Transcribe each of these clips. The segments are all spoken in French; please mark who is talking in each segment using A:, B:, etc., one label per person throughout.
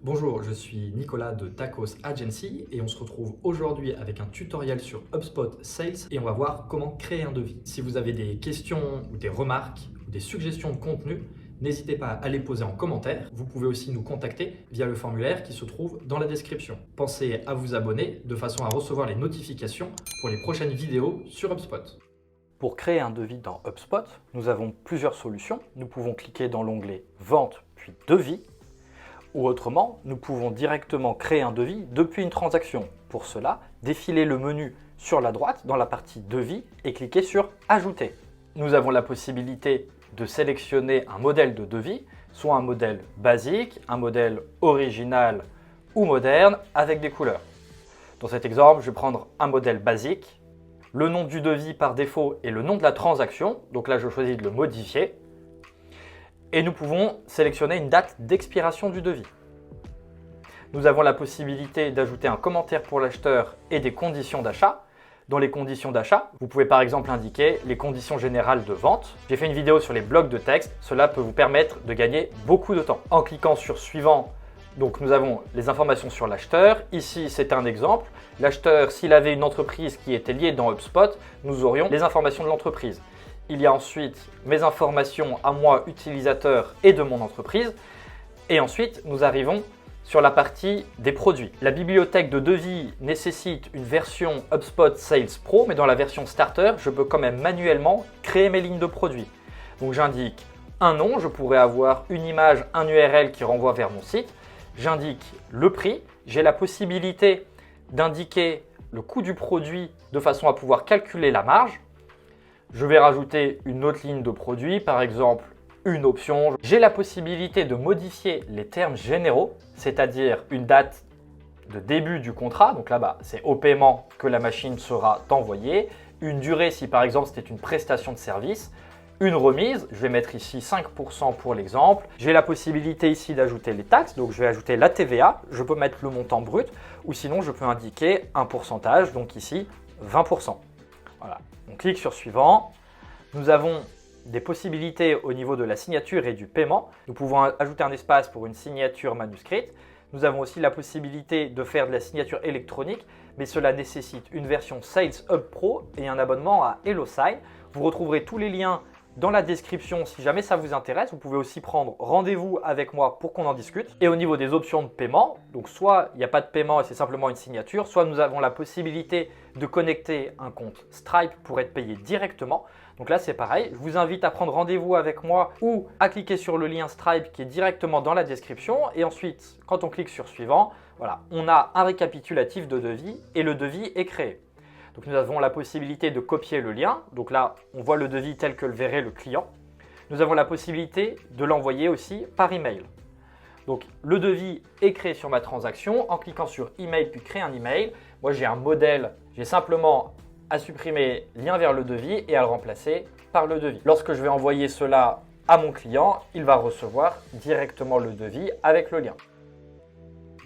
A: Bonjour, je suis Nicolas de Tacos Agency et on se retrouve aujourd'hui avec un tutoriel sur HubSpot Sales et on va voir comment créer un devis. Si vous avez des questions ou des remarques ou des suggestions de contenu, n'hésitez pas à les poser en commentaire. Vous pouvez aussi nous contacter via le formulaire qui se trouve dans la description. Pensez à vous abonner de façon à recevoir les notifications pour les prochaines vidéos sur HubSpot.
B: Pour créer un devis dans HubSpot, nous avons plusieurs solutions. Nous pouvons cliquer dans l'onglet Vente puis Devis. Ou autrement, nous pouvons directement créer un devis depuis une transaction. Pour cela, défiler le menu sur la droite dans la partie Devis et cliquer sur Ajouter. Nous avons la possibilité de sélectionner un modèle de devis, soit un modèle basique, un modèle original ou moderne avec des couleurs. Dans cet exemple, je vais prendre un modèle basique. Le nom du devis par défaut est le nom de la transaction, donc là je choisis de le modifier. Et nous pouvons sélectionner une date d'expiration du devis. Nous avons la possibilité d'ajouter un commentaire pour l'acheteur et des conditions d'achat. Dans les conditions d'achat, vous pouvez par exemple indiquer les conditions générales de vente. J'ai fait une vidéo sur les blocs de texte, cela peut vous permettre de gagner beaucoup de temps. En cliquant sur Suivant, donc nous avons les informations sur l'acheteur. Ici, c'est un exemple. L'acheteur, s'il avait une entreprise qui était liée dans HubSpot, nous aurions les informations de l'entreprise. Il y a ensuite mes informations à moi, utilisateur, et de mon entreprise. Et ensuite, nous arrivons sur la partie des produits. La bibliothèque de devis nécessite une version HubSpot Sales Pro, mais dans la version Starter, je peux quand même manuellement créer mes lignes de produits. Donc j'indique un nom, je pourrais avoir une image, un URL qui renvoie vers mon site. J'indique le prix, j'ai la possibilité d'indiquer le coût du produit de façon à pouvoir calculer la marge. Je vais rajouter une autre ligne de produit, par exemple une option. J'ai la possibilité de modifier les termes généraux, c'est-à-dire une date de début du contrat. Donc là-bas, c'est au paiement que la machine sera envoyée. Une durée, si par exemple c'était une prestation de service. Une remise, je vais mettre ici 5% pour l'exemple. J'ai la possibilité ici d'ajouter les taxes, donc je vais ajouter la TVA. Je peux mettre le montant brut ou sinon je peux indiquer un pourcentage, donc ici 20%. Voilà. On clique sur Suivant. Nous avons des possibilités au niveau de la signature et du paiement. Nous pouvons ajouter un espace pour une signature manuscrite. Nous avons aussi la possibilité de faire de la signature électronique, mais cela nécessite une version Sales Hub Pro et un abonnement à HelloSign. Vous retrouverez tous les liens dans la description si jamais ça vous intéresse. Vous pouvez aussi prendre rendez-vous avec moi pour qu'on en discute. Et au niveau des options de paiement, donc soit il n'y a pas de paiement et c'est simplement une signature, soit nous avons la possibilité de connecter un compte Stripe pour être payé directement. Donc là c'est pareil, je vous invite à prendre rendez-vous avec moi ou à cliquer sur le lien Stripe qui est directement dans la description. Et ensuite, quand on clique sur Suivant, voilà, on a un récapitulatif de devis et le devis est créé. Donc nous avons la possibilité de copier le lien. Donc là, on voit le devis tel que le verrait le client. Nous avons la possibilité de l'envoyer aussi par email. Donc le devis est créé sur ma transaction. En cliquant sur Email puis créer un email, moi j'ai un modèle, j'ai simplement à supprimer lien vers le devis et à le remplacer par le devis. Lorsque je vais envoyer cela à mon client, il va recevoir directement le devis avec le lien.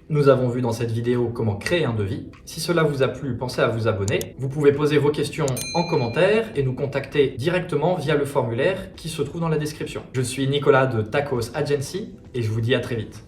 A: Nous avons vu dans cette vidéo comment créer un devis. Si cela vous a plu, pensez à vous abonner. Vous pouvez poser vos questions en commentaire et nous contacter directement via le formulaire qui se trouve dans la description. Je suis Nicolas de Tacos Agency et je vous dis à très vite.